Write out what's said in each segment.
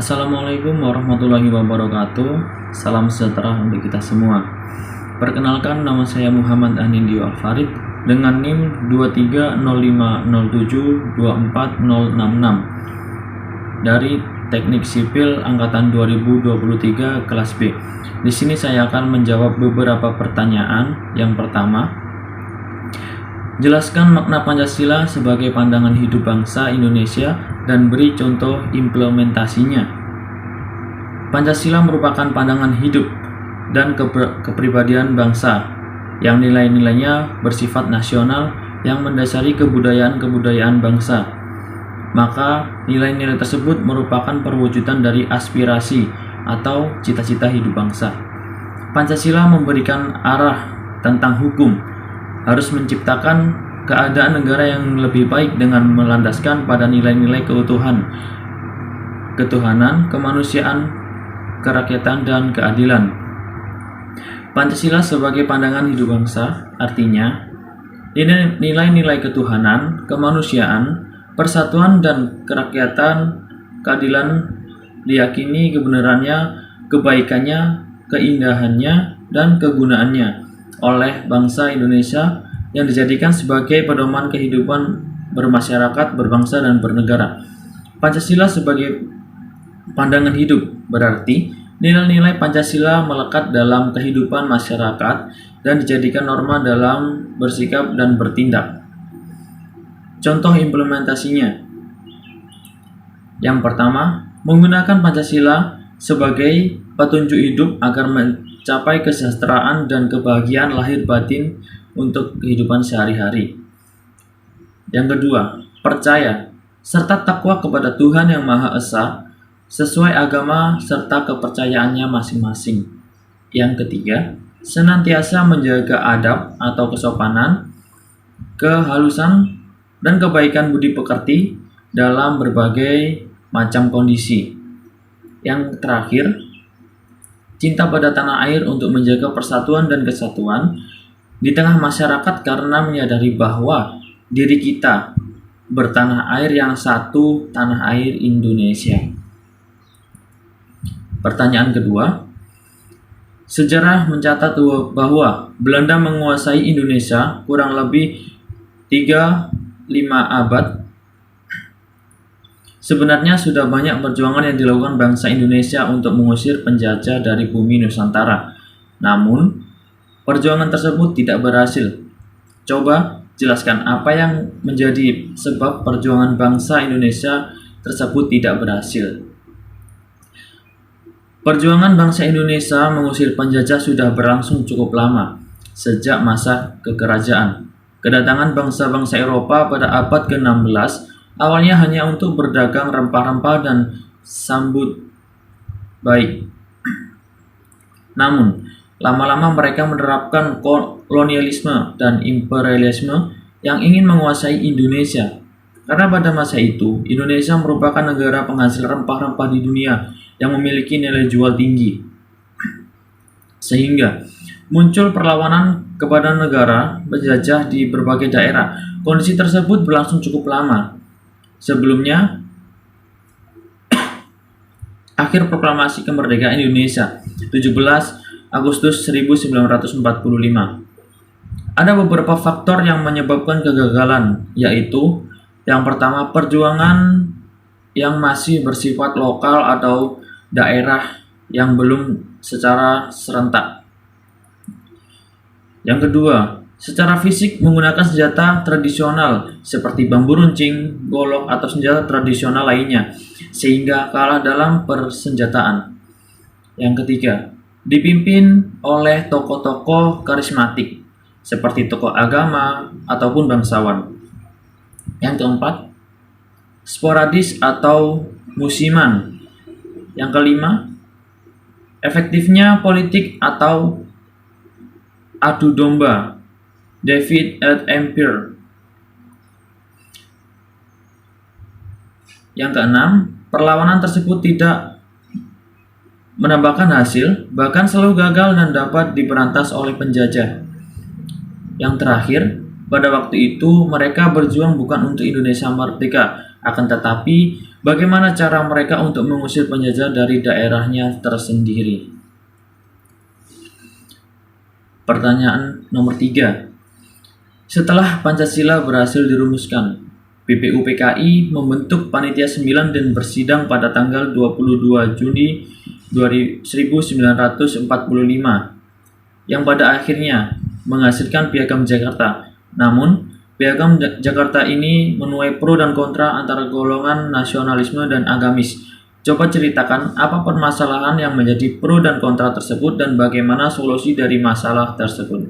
Assalamualaikum warahmatullahi wabarakatuh. Salam sejahtera untuk kita semua. Perkenalkan, nama saya Muhammad Anindyo Alfarid dengan NIM 23050724066 dari Teknik Sipil Angkatan 2023 kelas B. Di sini saya akan menjawab beberapa pertanyaan. Yang pertama, jelaskan makna Pancasila sebagai pandangan hidup bangsa Indonesia dan beri contoh implementasinya. Pancasila merupakan pandangan hidup dan kepribadian bangsa yang nilai-nilainya bersifat nasional yang mendasari kebudayaan bangsa. Maka nilai-nilai tersebut merupakan perwujudan dari aspirasi atau cita-cita hidup bangsa. Pancasila memberikan arah tentang hukum, harus menciptakan keadaan negara yang lebih baik dengan melandaskan pada nilai-nilai ketuhanan, kemanusiaan, kerakyatan, dan keadilan. Pancasila sebagai pandangan hidup bangsa artinya nilai-nilai ketuhanan, kemanusiaan, persatuan, dan kerakyatan, keadilan diyakini kebenarannya, kebaikannya, keindahannya, dan kegunaannya oleh bangsa Indonesia yang dijadikan sebagai pedoman kehidupan bermasyarakat, berbangsa, dan bernegara. Pancasila sebagai pandangan hidup berarti nilai-nilai Pancasila melekat dalam kehidupan masyarakat dan dijadikan norma dalam bersikap dan bertindak. Contoh implementasinya. Yang pertama, menggunakan Pancasila sebagai petunjuk hidup agar mencapai kesejahteraan dan kebahagiaan lahir batin untuk kehidupan sehari-hari. Yang kedua, percaya serta takwa kepada Tuhan Yang Maha Esa sesuai agama serta kepercayaannya masing-masing. Yang ketiga, senantiasa menjaga adab atau kesopanan, kehalusan, dan kebaikan budi pekerti dalam berbagai macam kondisi. Yang terakhir, cinta pada tanah air untuk menjaga persatuan dan kesatuan di tengah masyarakat karena menyadari bahwa diri kita bertanah air yang satu, tanah air Indonesia. Pertanyaan kedua, sejarah mencatat bahwa Belanda menguasai Indonesia kurang lebih 3-5 abad. Sebenarnya sudah banyak perjuangan yang dilakukan bangsa Indonesia untuk mengusir penjajah dari bumi Nusantara. Namun, perjuangan tersebut tidak berhasil. Coba jelaskan apa yang menjadi sebab perjuangan bangsa Indonesia tersebut tidak berhasil. Perjuangan bangsa Indonesia mengusir penjajah sudah berlangsung cukup lama, sejak masa kekerajaan. Kedatangan bangsa-bangsa Eropa pada abad ke-16 awalnya hanya untuk berdagang rempah-rempah dan sambut baik. Namun, lama-lama mereka menerapkan kolonialisme dan imperialisme yang ingin menguasai Indonesia. Karena pada masa itu, Indonesia merupakan negara penghasil rempah-rempah di dunia yang memiliki nilai jual tinggi. Sehingga muncul perlawanan kepada negara penjajah di berbagai daerah. Kondisi tersebut berlangsung cukup lama. Sebelumnya, akhir proklamasi kemerdekaan Indonesia 17 Agustus 1945. Ada beberapa faktor yang menyebabkan kegagalan, yaitu yang pertama, perjuangan yang masih bersifat lokal atau daerah yang belum secara serentak. Yang kedua, secara fisik menggunakan senjata tradisional seperti bambu runcing, golok, atau senjata tradisional lainnya, sehingga kalah dalam persenjataan. Yang ketiga, dipimpin oleh tokoh-tokoh karismatik seperti tokoh agama ataupun bangsawan. Yang keempat, sporadis atau musiman. Yang kelima, efektifnya politik atau adu domba, David et Empire. Yang keenam, perlawanan tersebut tidak menambahkan hasil, bahkan selalu gagal dan dapat diberantas oleh penjajah. Yang terakhir, pada waktu itu mereka berjuang bukan untuk Indonesia merdeka, akan tetapi Bagaimana cara mereka untuk mengusir penjajah dari daerahnya tersendiri? Pertanyaan nomor 3. Setelah Pancasila berhasil dirumuskan, BPUPKI membentuk Panitia 9 dan bersidang pada tanggal 22 Juni 1945 yang pada akhirnya menghasilkan Piagam Jakarta. Namun, Piagam Jakarta ini menuai pro dan kontra antara golongan nasionalisme dan agamis. Coba ceritakan apa permasalahan yang menjadi pro dan kontra tersebut dan bagaimana solusi dari masalah tersebut.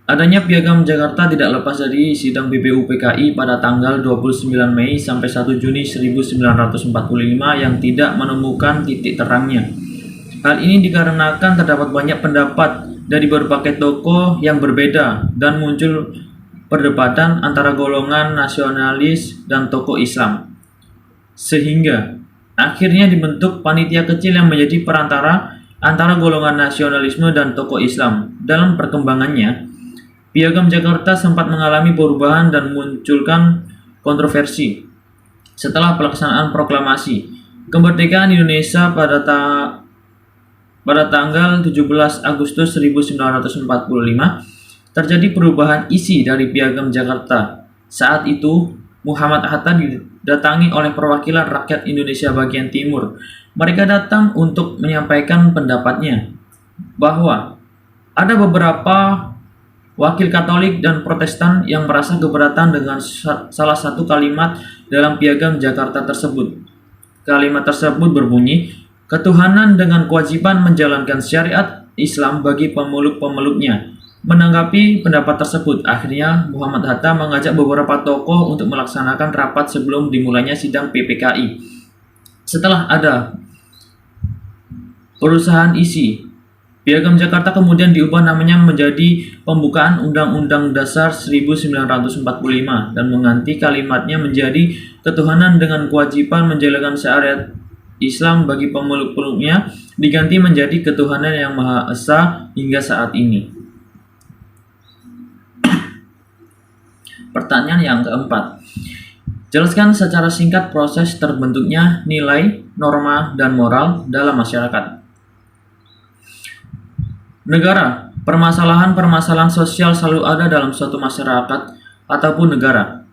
Adanya Piagam Jakarta tidak lepas dari sidang BPUPKI pada tanggal 29 Mei sampai 1 Juni 1945 yang tidak menemukan titik terangnya. Hal ini dikarenakan terdapat banyak pendapat dari berbagai tokoh yang berbeda dan muncul perdebatan antara golongan nasionalis dan tokoh Islam. Sehingga akhirnya dibentuk panitia kecil yang menjadi perantara antara golongan nasionalisme dan tokoh Islam. Dalam perkembangannya, Piagam Jakarta sempat mengalami perubahan dan munculkan kontroversi. Setelah pelaksanaan proklamasi kemerdekaan Indonesia pada tanggal 17 Agustus 1945, terjadi perubahan isi dari Piagam Jakarta. Saat itu, Muhammad Hatta didatangi oleh perwakilan rakyat Indonesia bagian timur. Mereka datang untuk menyampaikan pendapatnya bahwa ada beberapa wakil Katolik dan Protestan yang merasa keberatan dengan salah satu kalimat dalam Piagam Jakarta tersebut. Kalimat tersebut berbunyi, ketuhanan dengan kewajiban menjalankan syariat Islam bagi pemeluk-pemeluknya. Menanggapi pendapat tersebut, akhirnya Muhammad Hatta mengajak beberapa tokoh untuk melaksanakan rapat sebelum dimulainya sidang PPKI. Setelah ada perusahaan isi, Piagam Jakarta kemudian diubah namanya menjadi Pembukaan Undang-Undang Dasar 1945 dan mengganti kalimatnya menjadi ketuhanan dengan kewajiban menjalankan syariat Islam bagi pemeluk-pemeluknya, diganti menjadi ketuhanan yang Maha Esa hingga saat ini. Pertanyaan yang keempat. Jelaskan secara singkat proses terbentuknya nilai, norma, dan moral dalam masyarakat. Negara. Permasalahan-permasalahan sosial selalu ada dalam suatu masyarakat ataupun negara.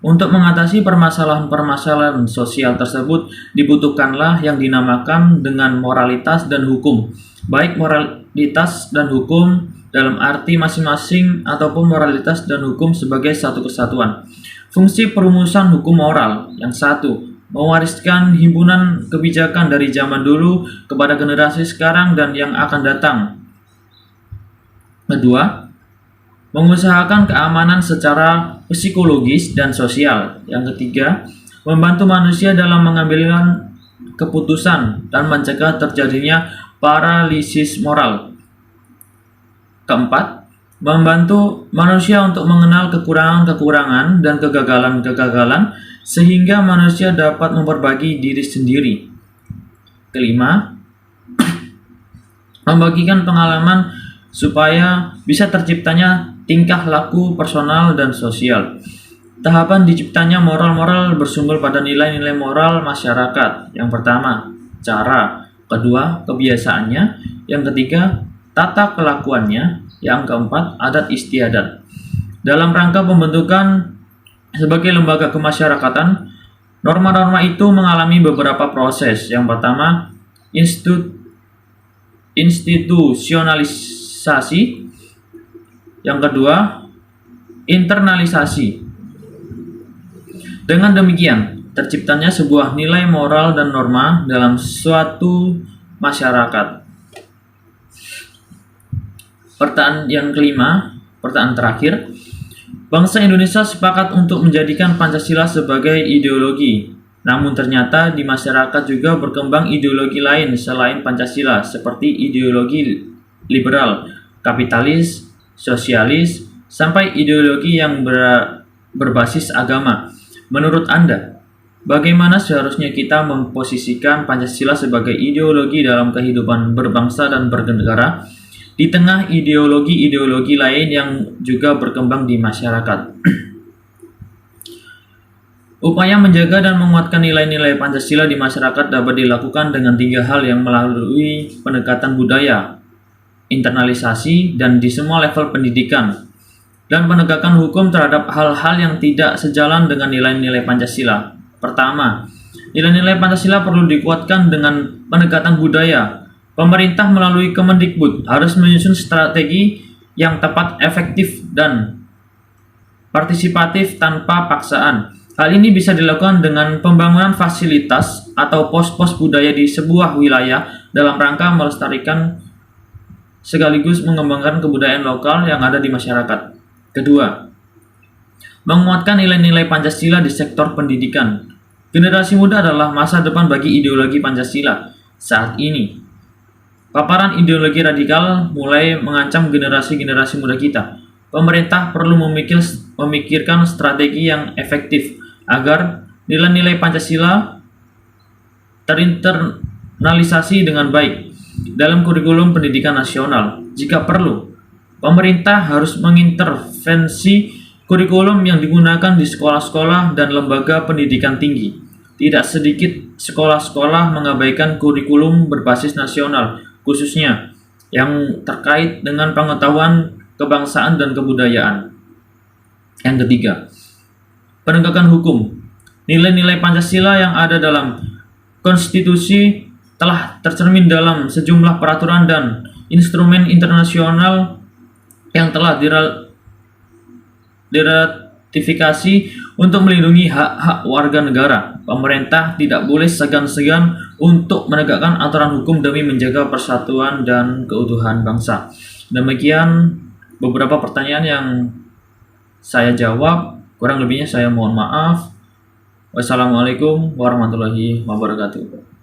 Untuk mengatasi permasalahan-permasalahan sosial tersebut dibutuhkanlah yang dinamakan dengan moralitas dan hukum. Baik moralitas dan hukum dalam arti masing-masing ataupun moralitas dan hukum sebagai satu kesatuan. Fungsi perumusan hukum moral yang satu, mewariskan himpunan kebijakan dari zaman dulu kepada generasi sekarang dan yang akan datang. Kedua, mengusahakan keamanan secara psikologis dan sosial. Yang ketiga, membantu manusia dalam mengambil keputusan dan mencegah terjadinya paralisis moral. Keempat, membantu manusia untuk mengenal kekurangan-kekurangan dan kegagalan-kegagalan sehingga manusia dapat memperbaiki diri sendiri. Kelima, membagikan pengalaman supaya bisa terciptanya tingkah laku personal dan sosial. Tahapan diciptanya moral-moral bersumber pada nilai-nilai moral masyarakat. Yang pertama, cara. Kedua, kebiasaannya. Yang ketiga, tata kelakuannya. Yang keempat, adat istiadat. Dalam rangka pembentukan sebagai lembaga kemasyarakatan, norma-norma itu mengalami beberapa proses. Yang pertama, institusionalisasi. Yang kedua, internalisasi. Dengan demikian, terciptanya sebuah nilai moral dan norma dalam suatu masyarakat. Pertanyaan yang kelima, pertanyaan terakhir. Bangsa Indonesia sepakat untuk menjadikan Pancasila sebagai ideologi. Namun ternyata di masyarakat juga berkembang ideologi lain selain Pancasila, seperti ideologi liberal, kapitalis, sosialis, sampai ideologi yang berbasis agama. Menurut Anda, bagaimana seharusnya kita memposisikan Pancasila sebagai ideologi dalam kehidupan berbangsa dan bernegara di tengah ideologi-ideologi lain yang juga berkembang di masyarakat? Upaya menjaga dan menguatkan nilai-nilai Pancasila di masyarakat dapat dilakukan dengan 3 hal yang melalui pendekatan budaya, internalisasi, dan di semua level pendidikan, dan penegakan hukum terhadap hal-hal yang tidak sejalan dengan nilai-nilai Pancasila. Pertama, nilai-nilai Pancasila perlu dikuatkan dengan pendekatan budaya. Pemerintah melalui Kemendikbud harus menyusun strategi yang tepat, efektif, dan partisipatif tanpa paksaan. Hal ini bisa dilakukan dengan pembangunan fasilitas atau pos-pos budaya di sebuah wilayah dalam rangka melestarikan sekaligus mengembangkan kebudayaan lokal yang ada di masyarakat. Kedua, menguatkan nilai-nilai Pancasila di sektor pendidikan. Generasi muda adalah masa depan bagi ideologi Pancasila saat ini. Paparan ideologi radikal mulai mengancam generasi-generasi muda kita. Pemerintah perlu memikirkan strategi yang efektif agar nilai-nilai Pancasila terinternalisasi dengan baik dalam kurikulum pendidikan nasional. Jika perlu, pemerintah harus mengintervensi kurikulum yang digunakan di sekolah-sekolah dan lembaga pendidikan tinggi. Tidak sedikit sekolah-sekolah mengabaikan kurikulum berbasis nasional, khususnya yang terkait dengan pengetahuan kebangsaan dan kebudayaan. Yang ketiga, penegakan hukum. Nilai-nilai Pancasila yang ada dalam konstitusi telah tercermin dalam sejumlah peraturan dan instrumen internasional yang telah diratifikasi untuk melindungi hak-hak warga negara. Pemerintah tidak boleh segan-segan untuk menegakkan aturan hukum demi menjaga persatuan dan keutuhan bangsa. Demikian beberapa pertanyaan yang saya jawab. Kurang lebihnya saya mohon maaf. Wassalamualaikum warahmatullahi wabarakatuh.